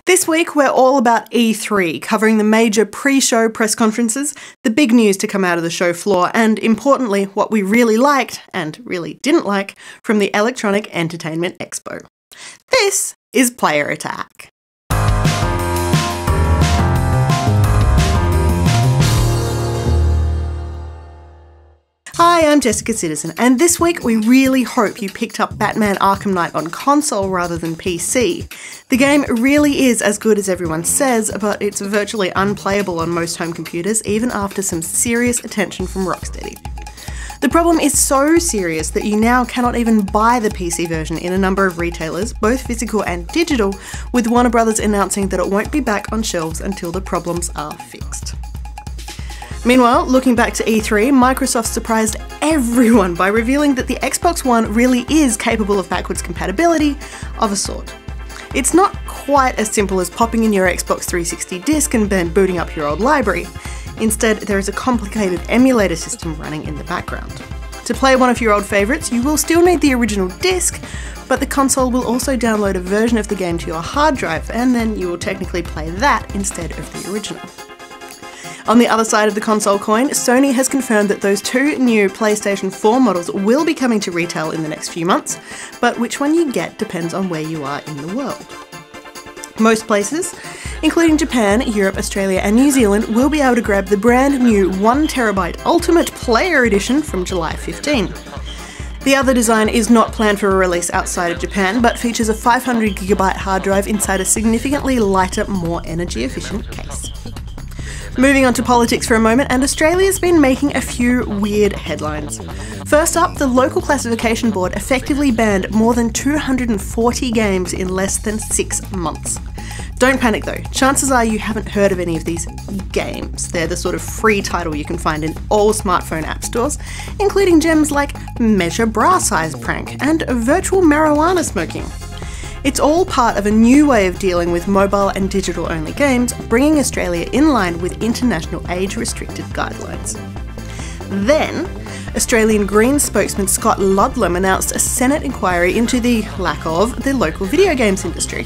This week we're all about E3, covering the major pre-show press conferences, the big news to come out of the show floor, and importantly, what we really liked, and really didn't like, from the Electronic Entertainment Expo. This is Player Attack. Hi, I'm Jessica Citizen, and this week we really hope you picked up Batman Arkham Knight on console rather than PC. The game really is as good as everyone says, but it's virtually unplayable on most home computers, even after some serious attention from Rocksteady. The problem is so serious that you now cannot even buy the PC version in a number of retailers, both physical and digital, with Warner Bros. Announcing that it won't be back on shelves until the problems are fixed. Meanwhile, looking back to E3, Microsoft surprised everyone by revealing that the Xbox One really is capable of backwards compatibility of a sort. It's not quite as simple as popping in your Xbox 360 disc and then booting up your old library. Instead, there is a complicated emulator system running in the background. To play one of your old favourites, you will still need the original disc, but the console will also download a version of the game to your hard drive, and then you will technically play that instead of the original. On the other side of the console coin, Sony has confirmed that those two new PlayStation 4 models will be coming to retail in the next few months, but which one you get depends on where you are in the world. Most places, including Japan, Europe, Australia and New Zealand, will be able to grab the brand new 1TB Ultimate Player Edition from July 15. The other design is not planned for a release outside of Japan, but features a 500GB hard drive inside a significantly lighter, more energy efficient case. Moving on to politics for a moment, and Australia's been making a few weird headlines. First up, the local classification board effectively banned more than 240 games in less than 6 months. Don't panic though, chances are you haven't heard of any of these games. They're the sort of free title you can find in all smartphone app stores, including gems like Measure Bra Size Prank and Virtual Marijuana Smoking. It's all part of a new way of dealing with mobile and digital only games, bringing Australia in line with international age-restricted guidelines. Then, Australian Greens spokesman Scott Ludlam announced a Senate inquiry into the lack of the local video games industry.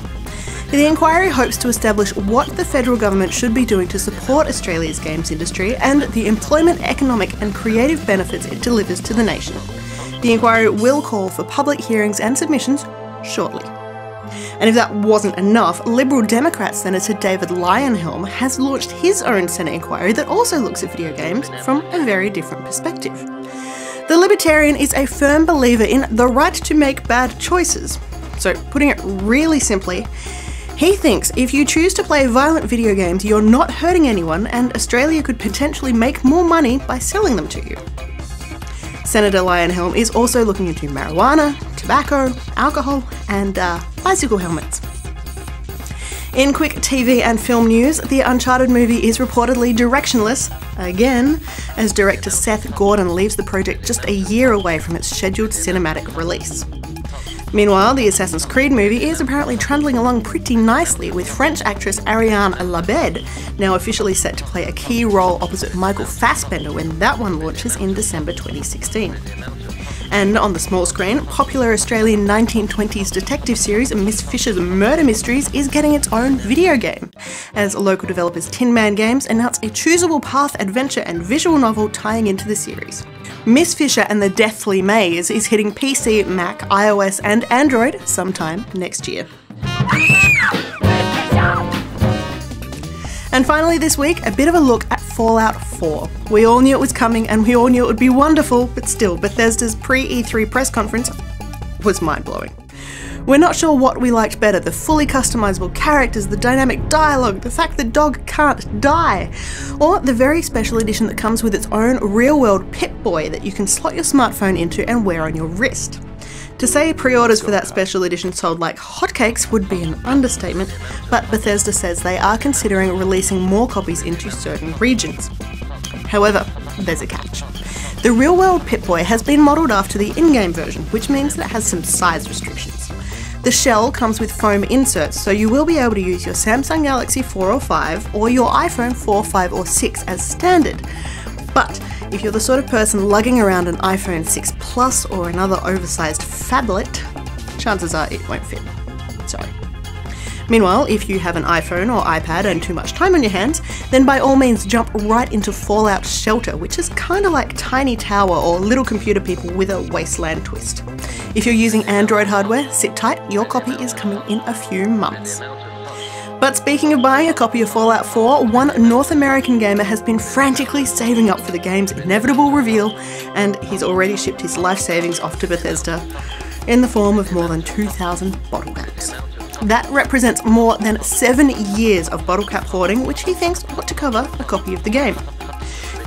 The inquiry hopes to establish what the federal government should be doing to support Australia's games industry and the employment, economic and creative benefits it delivers to the nation. The inquiry will call for public hearings and submissions shortly. And if that wasn't enough, Liberal Democrat Senator David Leyonhjelm has launched his own Senate inquiry that also looks at video games from a very different perspective. The Libertarian is a firm believer in the right to make bad choices. So, putting it really simply, he thinks if you choose to play violent video games, you're not hurting anyone, and Australia could potentially make more money by selling them to you. Senator Leyonhjelm is also looking into marijuana, tobacco, alcohol, and bicycle helmets. In quick TV and film news, the Uncharted movie is reportedly directionless, again, as director Seth Gordon leaves the project just a year away from its scheduled cinematic release. Meanwhile, the Assassin's Creed movie is apparently trundling along pretty nicely, with French actress Ariane Labed now officially set to play a key role opposite Michael Fassbender when that one launches in December 2016. And on the small screen, popular Australian 1920s detective series Miss Fisher's Murder Mysteries is getting its own video game, as local developers Tin Man Games announce a choosable path adventure and visual novel tying into the series. Miss Fisher and the Deathly Maze is hitting PC, Mac, iOS and Android sometime next year. And finally this week, a bit of a look at Fallout 4. We all knew it was coming and we all knew it would be wonderful, but still, Bethesda's pre-E3 press conference was mind-blowing. We're not sure what we liked better, the fully customizable characters, the dynamic dialogue, the fact the dog can't die, or the very special edition that comes with its own real-world Pip-Boy that you can slot your smartphone into and wear on your wrist. To say pre-orders for that special edition sold like hotcakes would be an understatement, but Bethesda says they are considering releasing more copies into certain regions. However, there's a catch. The real-world Pip-Boy has been modelled after the in-game version, which means that it has some size restrictions. The shell comes with foam inserts, so you will be able to use your Samsung Galaxy 4 or 5 or your iPhone 4, 5 or 6 as standard. But if you're the sort of person lugging around an iPhone 6 Plus or another oversized phablet, chances are it won't fit. Sorry. Meanwhile, if you have an iPhone or iPad and too much time on your hands, then by all means jump right into Fallout Shelter, which is kinda like Tiny Tower or Little Computer People with a wasteland twist. If you're using Android hardware, sit tight, your copy is coming in a few months. But speaking of buying a copy of Fallout 4, one North American gamer has been frantically saving up for the game's inevitable reveal, and he's already shipped his life savings off to Bethesda in the form of more than 2,000 bottle caps. That represents more than 7 years of bottle cap hoarding, which he thinks ought to cover a copy of the game.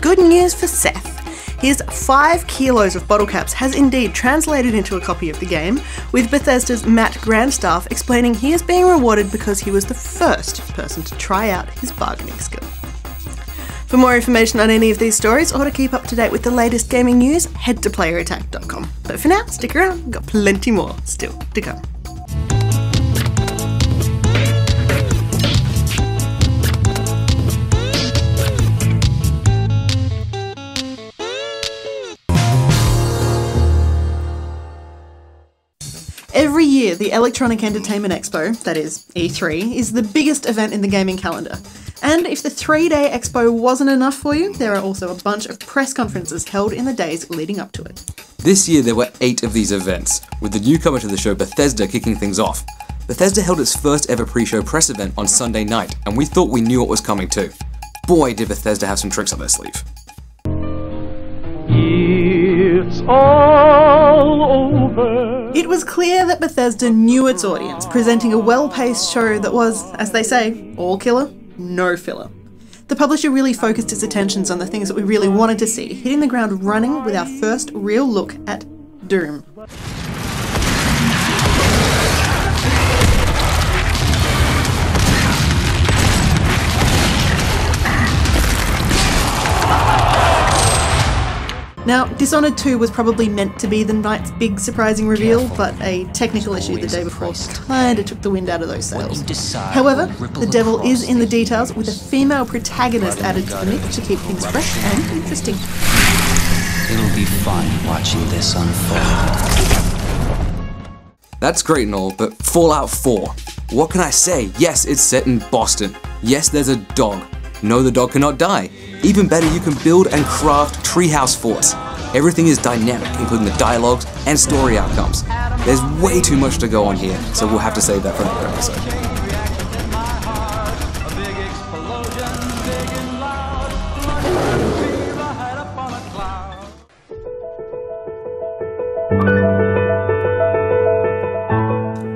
Good news for Seth. His 5 kilos of bottle caps has indeed translated into a copy of the game, with Bethesda's Matt Grandstaff explaining he is being rewarded because he was the first person to try out his bargaining skill. For more information on any of these stories, or to keep up to date with the latest gaming news, head to playerattack.com. But for now, stick around, we've got plenty more still to come. Every year, the Electronic Entertainment Expo, that is E3, is the biggest event in the gaming calendar. And if the 3-day expo wasn't enough for you, there are also a bunch of press conferences held in the days leading up to it. This year there were 8 of these events, with the newcomer to the show, Bethesda, kicking things off. Bethesda held its first ever pre-show press event on Sunday night, and we thought we knew what was coming too. Boy, did Bethesda have some tricks up their sleeve. It's all over. It was clear that Bethesda knew its audience, presenting a well-paced show that was, as they say, all killer, no filler. The publisher really focused its attentions on the things that we really wanted to see, hitting the ground running with our first real look at Doom. Now, Dishonored 2 was probably meant to be the night's big surprising reveal, but a technical issue the day before kinda took the wind out of those sails. However, the devil is in the details, with a female protagonist added to the mix to keep things fresh and interesting. It'll be fun watching this unfold. That's great and all, but Fallout 4. What can I say? Yes, it's set in Boston. Yes, there's a dog. No, the dog cannot die. Even better, you can build and craft treehouse forts. Everything is dynamic, including the dialogues and story outcomes. There's way too much to go on here, so we'll have to save that for another episode.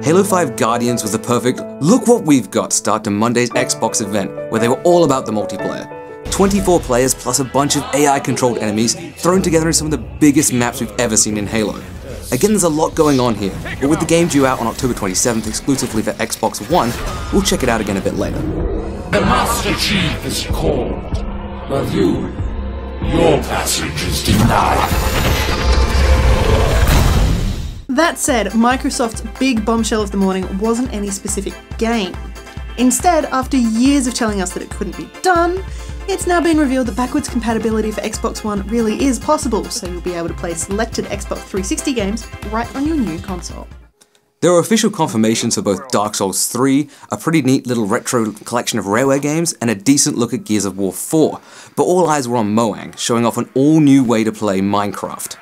Halo 5 Guardians was the perfect "look what we've got" start to Monday's Xbox event, where they were all about the multiplayer. 24 players plus a bunch of AI-controlled enemies thrown together in some of the biggest maps we've ever seen in Halo. Again, there's a lot going on here, but with the game due out on October 27th exclusively for Xbox One, we'll check it out again a bit later. The Master Chief is called, but your passage is denied. That said, Microsoft's big bombshell of the morning wasn't any specific game. Instead, after years of telling us that it couldn't be done, it's now been revealed that backwards compatibility for Xbox One really is possible, so you'll be able to play selected Xbox 360 games right on your new console. There are official confirmations for both Dark Souls 3, a pretty neat little retro collection of Rareware games, and a decent look at Gears of War 4, but all eyes were on Moang, showing off an all-new way to play Minecraft.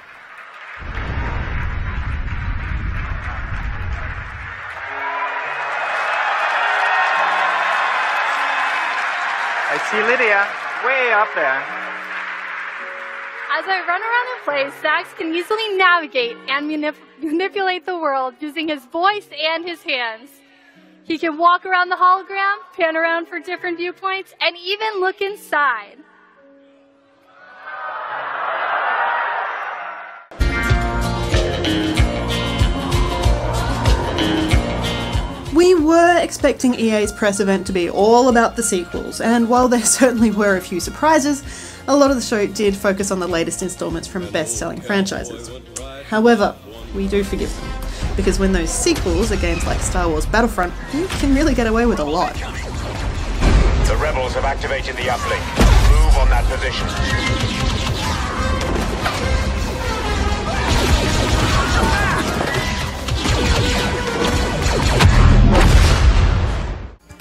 I see Lydia, way up there. As I run around and play, Sax can easily navigate and manipulate the world using his voice and his hands. He can walk around the hologram, pan around for different viewpoints, and even look inside. We were expecting EA's press event to be all about the sequels, and while there certainly were a few surprises, a lot of the show did focus on the latest installments from best-selling franchises. However, we do forgive them, because when those sequels are games like Star Wars Battlefront, you can really get away with a lot. The rebels have activated the uplink. Move on that position.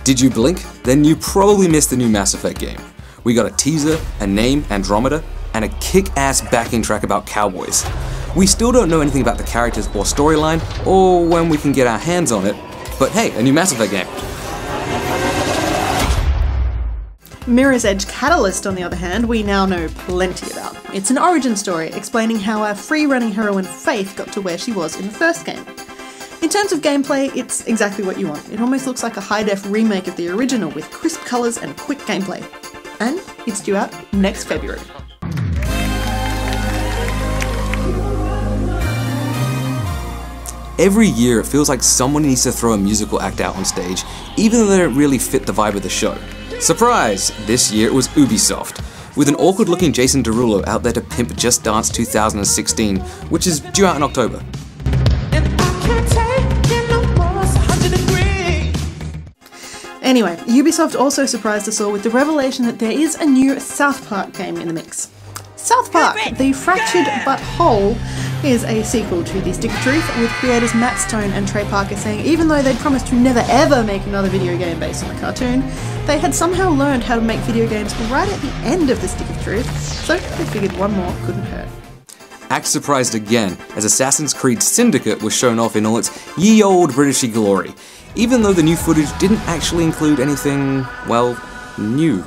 Did you blink? Then you probably missed the new Mass Effect game. We got a teaser, a name, Andromeda, and a kick-ass backing track about cowboys. We still don't know anything about the characters or storyline, or when we can get our hands on it, but hey, a new Mass Effect game. Mirror's Edge Catalyst, on the other hand, we now know plenty about. It's an origin story explaining how our free-running heroine Faith got to where she was in the first game. In terms of gameplay, it's exactly what you want. It almost looks like a high-def remake of the original with crisp colours and quick gameplay. And it's due out next February. Every year it feels like someone needs to throw a musical act out on stage, even though they don't really fit the vibe of the show. Surprise! This year it was Ubisoft, with an awkward-looking Jason Derulo out there to pimp Just Dance 2016, which is due out in October. Anyway, Ubisoft also surprised us all with the revelation that there is a new South Park game in the mix. South Park, The Fractured But Whole, is a sequel to The Stick of Truth, with creators Matt Stone and Trey Parker saying even though they'd promised to never ever make another video game based on the cartoon, they had somehow learned how to make video games right at the end of The Stick of Truth, so they figured one more couldn't hurt. Act surprised again, as Assassin's Creed Syndicate was shown off in all its ye olde Britishy glory, even though the new footage didn't actually include anything, well, new.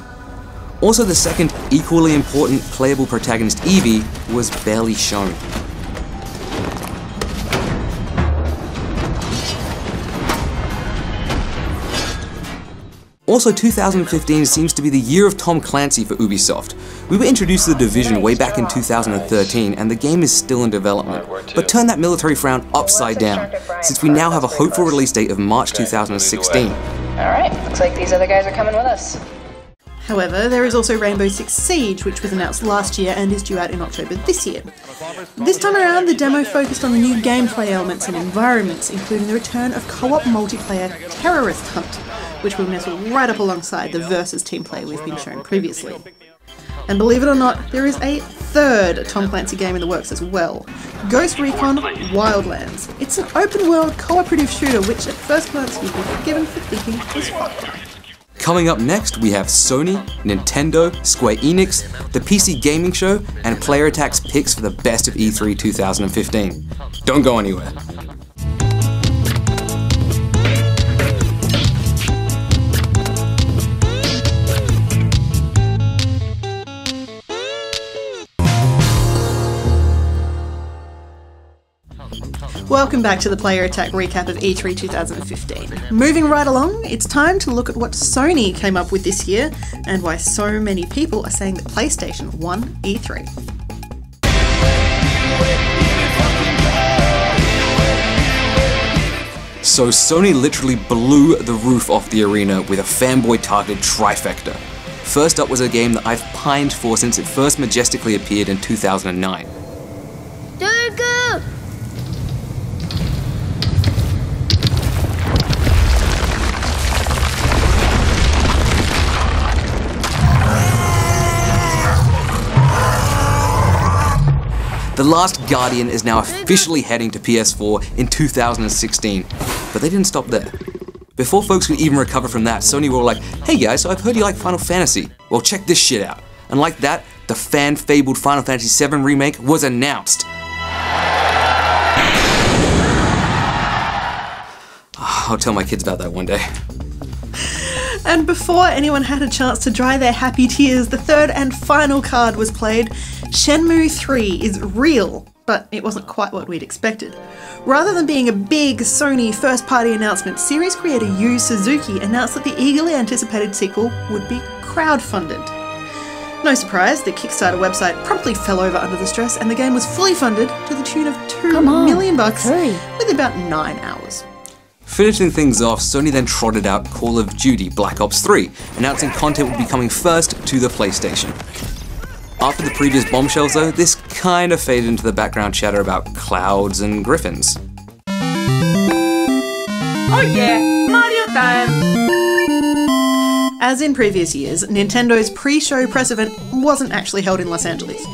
Also, the second equally important playable protagonist, Evie, was barely shown. Also, 2015 seems to be the year of Tom Clancy for Ubisoft. We were introduced to The Division way back in 2013, and the game is still in development. But turn that military frown upside down, since we now have a hopeful release date of March 2016. Alright, looks like these other guys are coming with us. However, there is also Rainbow Six Siege, which was announced last year and is due out in October this year. This time around, the demo focused on the new gameplay elements and environments, including the return of co-op multiplayer Terrorist Hunt, which will nestle right up alongside the Versus team play we've been shown previously. And believe it or not, there is a third Tom Clancy game in the works as well, Ghost Recon Wildlands. It's an open-world cooperative shooter which at first glance you'd be forgiven for thinking was fun. Coming up next, we have Sony, Nintendo, Square Enix, the PC Gaming Show, and Player Attack's picks for the best of E3 2015. Don't go anywhere. Welcome back to the Player Attack recap of E3 2015. Moving right along, it's time to look at what Sony came up with this year and why so many people are saying that PlayStation won E3. So Sony literally blew the roof off the arena with a fanboy-targeted trifecta. First up was a game that I've pined for since it first majestically appeared in 2009. The Last Guardian is now officially heading to PS4 in 2016, but they didn't stop there. Before folks could even recover from that, Sony were like, hey guys, so I've heard you like Final Fantasy. Well, check this shit out. And like that, the fan-fabled Final Fantasy VII Remake was announced. I'll tell my kids about that one day. And before anyone had a chance to dry their happy tears, the third and final card was played. Shenmue 3 is real, but it wasn't quite what we'd expected. Rather than being a big Sony first-party announcement, series creator Yu Suzuki announced that the eagerly anticipated sequel would be crowdfunded. No surprise, the Kickstarter website promptly fell over under the stress and the game was fully funded to the tune of $2 million with about 9 hours. Finishing things off, Sony then trotted out Call of Duty Black Ops 3, announcing content would be coming first to the PlayStation. After the previous bombshells though, this kind of faded into the background chatter about clouds and griffins. Oh yeah, Mario time! As in previous years, Nintendo's pre-show press event wasn't actually held in Los Angeles.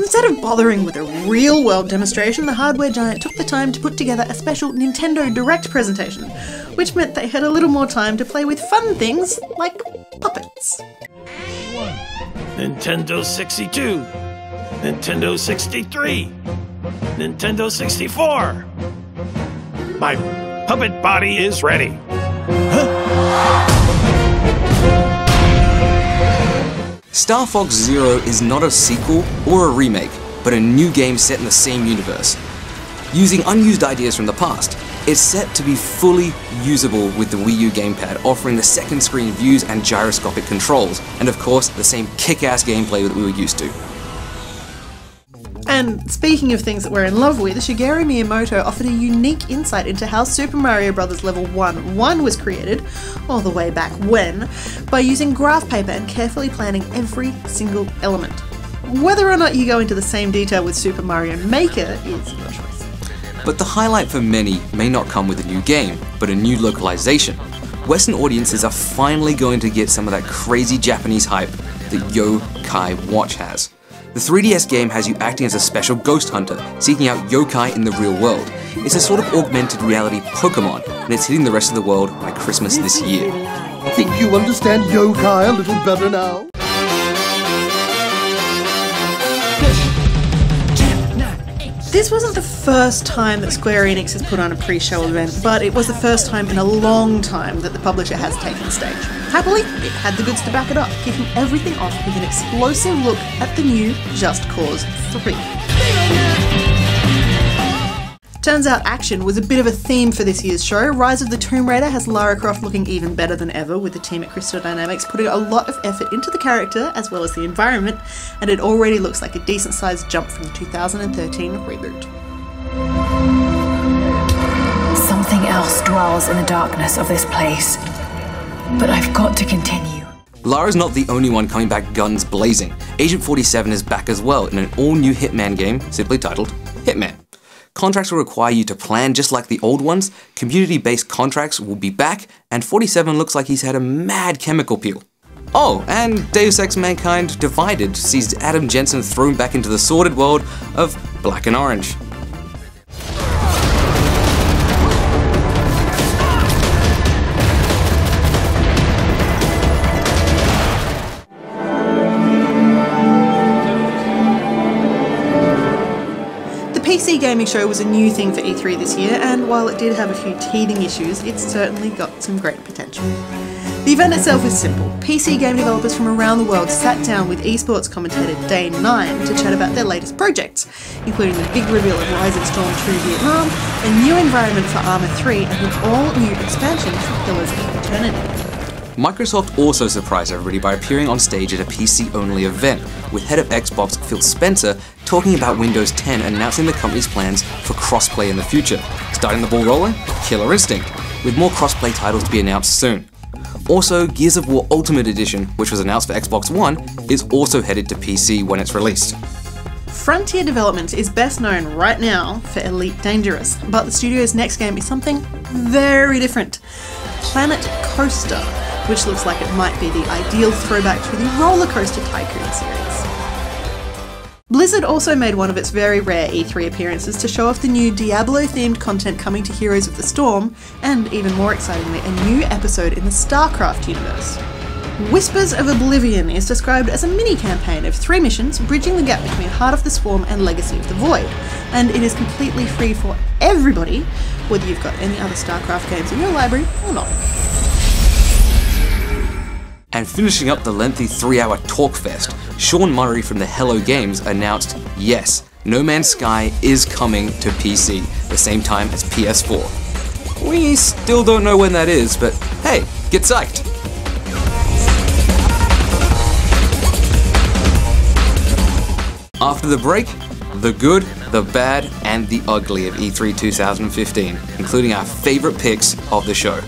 Instead of bothering with a real-world demonstration, the hardware giant took the time to put together a special Nintendo Direct presentation, which meant they had a little more time to play with fun things like puppets. Nintendo 62, Nintendo 63, Nintendo 64. My puppet body is ready. Star Fox Zero is not a sequel or a remake, but a new game set in the same universe. Using unused ideas from the past, it's set to be fully usable with the Wii U gamepad, offering the second screen views and gyroscopic controls, and of course, the same kick-ass gameplay that we were used to. And speaking of things that we're in love with, Shigeru Miyamoto offered a unique insight into how Super Mario Bros. Level 1 was created, all the way back when, by using graph paper and carefully planning every single element. Whether or not you go into the same detail with Super Mario Maker is your choice. But the highlight for many may not come with a new game, but a new localization. Western audiences are finally going to get some of that crazy Japanese hype that Yo-Kai Watch has. The 3DS game has you acting as a special ghost hunter, seeking out yokai in the real world. It's a sort of augmented reality Pokemon, and it's hitting the rest of the world by Christmas this year. I think you understand yokai a little better now. This wasn't the first time that Square Enix has put on a pre-show event, but it was the first time in a long time that the publisher has taken the stage. Happily, it had the goods to back it up, kicking everything off with an explosive look at the new Just Cause 3. Turns out action was a bit of a theme for this year's show. Rise of the Tomb Raider has Lara Croft looking even better than ever, with the team at Crystal Dynamics putting a lot of effort into the character as well as the environment, and it already looks like a decent sized jump from the 2013 reboot. Something else dwells in the darkness of this place, but I've got to continue. Lara's not the only one coming back guns blazing. Agent 47 is back as well in an all-new Hitman game, simply titled Hitman. Contracts will require you to plan just like the old ones, community-based contracts will be back, and 47 looks like he's had a mad chemical peel. Oh, and Deus Ex Mankind Divided sees Adam Jensen thrown back into the sordid world of Black and Orange. The PC gaming show was a new thing for E3 this year, and while it did have a few teething issues, it's certainly got some great potential. The event itself was simple. PC game developers from around the world sat down with esports commentator Day 9 to chat about their latest projects, including the big reveal of Rising Storm 2 Vietnam, a new environment for Arma 3, and an all-new expansion for Pillars of Eternity. Microsoft also surprised everybody by appearing on stage at a PC-only event, with head of Xbox Phil Spencer talking about Windows 10 and announcing the company's plans for crossplay in the future. Starting the ball rolling? Killer Instinct, with more crossplay titles to be announced soon. Also, Gears of War Ultimate Edition, which was announced for Xbox One, is also headed to PC when it's released. Frontier Development is best known right now for Elite Dangerous, but the studio's next game is something very different. Planet Coaster, which looks like it might be the ideal throwback to the Roller Coaster Tycoon series. Blizzard also made one of its very rare E3 appearances to show off the new Diablo-themed content coming to Heroes of the Storm, and even more excitingly, a new episode in the StarCraft universe. Whispers of Oblivion is described as a mini-campaign of 3 missions bridging the gap between Heart of the Swarm and Legacy of the Void, and it is completely free for everybody, whether you've got any other StarCraft games in your library or not. And finishing up the lengthy 3-hour talk fest, Sean Murray from the Hello Games announced, yes, No Man's Sky is coming to PC, the same time as PS4. We still don't know when that is, but hey, get psyched! After the break, the good, the bad, and the ugly of E3 2015, including our favorite picks of the show.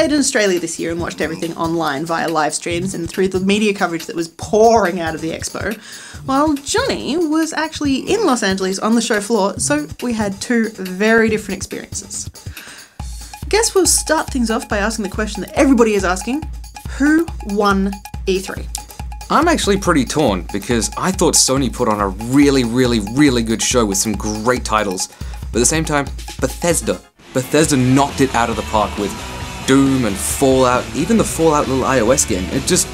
stayed in Australia this year and watched everything online via live streams and through the media coverage that was pouring out of the expo, while Johnny was actually in Los Angeles on the show floor, so we had two very different experiences. Guess we'll start things off by asking the question that everybody is asking: who won E3? I'm actually pretty torn because I thought Sony put on a really, really, really good show with some great titles. But at the same time, Bethesda knocked it out of the park with Doom and Fallout, even the Fallout little iOS game. It just,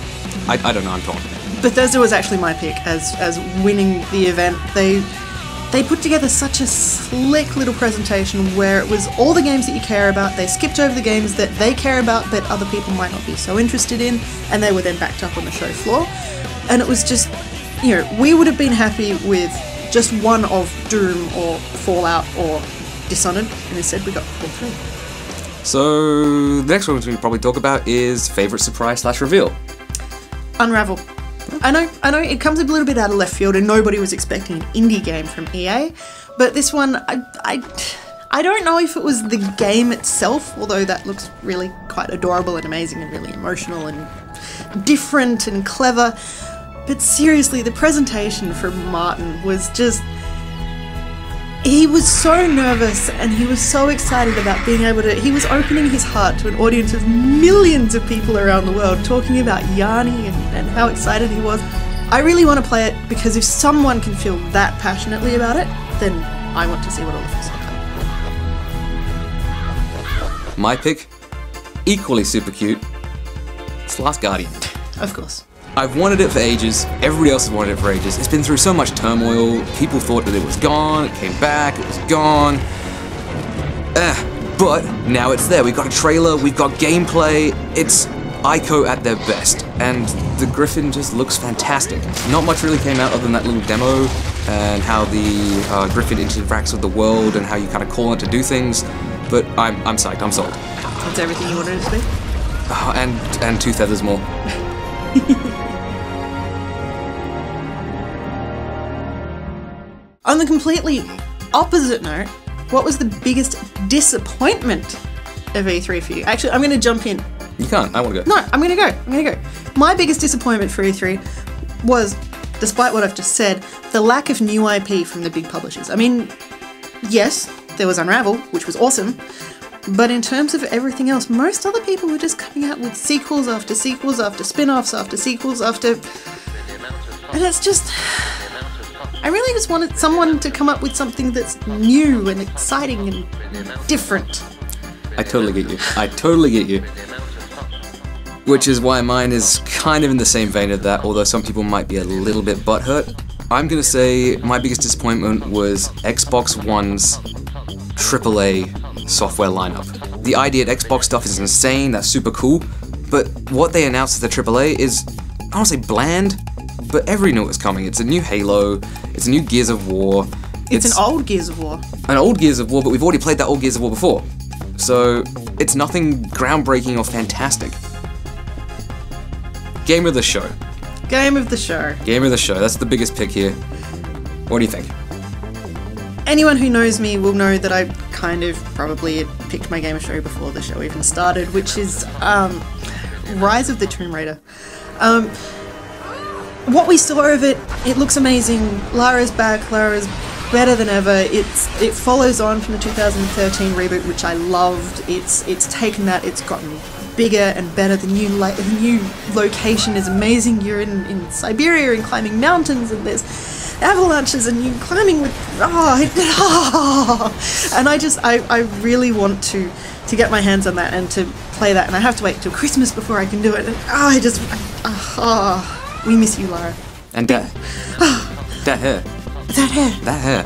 I don't know, I'm torn. Bethesda was actually my pick as winning the event. They put together such a slick little presentation where it was all the games that you care about. They skipped over the games that they care about but other people might not be so interested in, and they were then backed up on the show floor. And it was just, you know, we would have been happy with just one of Doom or Fallout or Dishonored, and instead we got all three. So the next one we probably talk about is favourite surprise/reveal. Unravel. I know it comes a little bit out of left field and nobody was expecting an indie game from EA, but this one, I don't know if it was the game itself, although that looks really quite adorable and amazing and really emotional and different and clever, but seriously, the presentation from Martin was just... He was so nervous and he was so excited about being able to... He was opening his heart to an audience of millions of people around the world, talking about Yanni and how excited he was. I really want to play it because if someone can feel that passionately about it, then I want to see what all of this is like. My pick, equally super cute, it's Last Guardian. Of course. I've wanted it for ages, everybody else has wanted it for ages. It's been through so much turmoil, people thought that it was gone, it came back, it was gone. But now it's there, we've got a trailer, we've got gameplay, it's Ico at their best, and the Griffin just looks fantastic. Not much really came out other than that little demo, and how the Griffin interacts with the world, and how you kind of call it to do things, but I'm psyched, I'm sold. That's everything you wanted it to be? Oh, and two feathers more. On the completely opposite note, what was the biggest disappointment of E3 for you? Actually, I'm going to jump in. You can't. I want to go. No, I'm going to go. My biggest disappointment for E3 was, despite what I've just said, the lack of new IP from the big publishers. I mean, yes, there was Unravel, which was awesome, but in terms of everything else, most other people were just coming out with sequels after sequels after spin-offs after sequels after... And it's just... I really just wanted someone to come up with something that's new and exciting and different. I totally get you. Which is why mine is kind of in the same vein of that, although some people might be a little bit butthurt. I'm gonna say my biggest disappointment was Xbox One's AAA software lineup. The idea at Xbox stuff is insane, that's super cool, but what they announced at the AAA is, I don't want to say bland, but everybody knew it was coming. It's a new Halo, it's a new Gears of War. It's an old Gears of War. An old Gears of War, but we've already played that old Gears of War before. So, it's nothing groundbreaking or fantastic. Game of the show. Game of the show. Game of the show, that's the biggest pick here. What do you think? Anyone who knows me will know that I kind of probably picked my game of show before the show even started, which is Rise of the Tomb Raider. What we saw of it, it looks amazing. Lara's back, Lara's better than ever. It follows on from the 2013 reboot, which I loved. It's taken that, it's gotten bigger and better. The new location is amazing. You're in Siberia and climbing mountains, and there's avalanches, and you're climbing with and I really want to get my hands on that and to play that, and I have to wait till Christmas before I can do it. And we miss you, Lara. And that hair. That hair.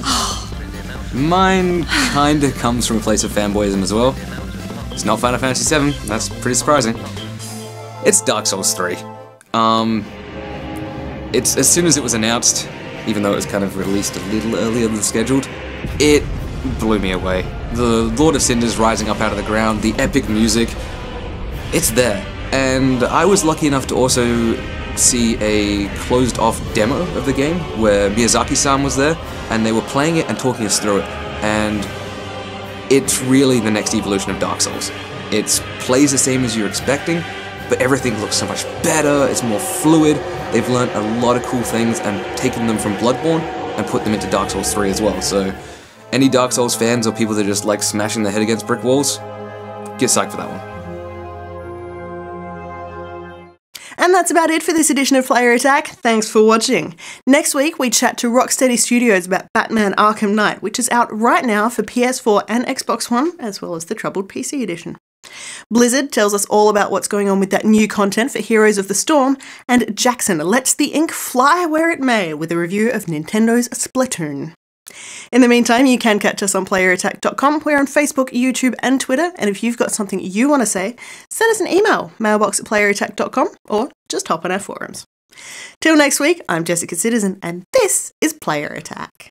Mine kinda comes from a place of fanboyism as well. It's not Final Fantasy VII, that's pretty surprising. It's Dark Souls 3. It's as soon as it was announced, even though it was kind of released a little earlier than scheduled, it blew me away. The Lord of Cinders rising up out of the ground, the epic music, it's there. And I was lucky enough to also see a closed-off demo of the game where Miyazaki-san was there, and they were playing it and talking us through it. And it's really the next evolution of Dark Souls. It plays the same as you're expecting, but everything looks so much better, it's more fluid. They've learned a lot of cool things and taken them from Bloodborne and put them into Dark Souls 3 as well. So any Dark Souls fans or people that just like smashing their head against brick walls, get psyched for that one. And that's about it for this edition of Player Attack. Thanks for watching. Next week, we chat to Rocksteady Studios about Batman Arkham Knight, which is out right now for PS4 and Xbox One, as well as the troubled PC edition. Blizzard tells us all about what's going on with that new content for Heroes of the Storm, and Jackson lets the ink fly where it may with a review of Nintendo's Splatoon. In the meantime, you can catch us on playerattack.com. We're on Facebook, YouTube and Twitter, and if you've got something you want to say, send us an email, mailbox@playerattack.com, or just hop on our forums. Till next week, I'm Jessica Citizen, and this is Player Attack.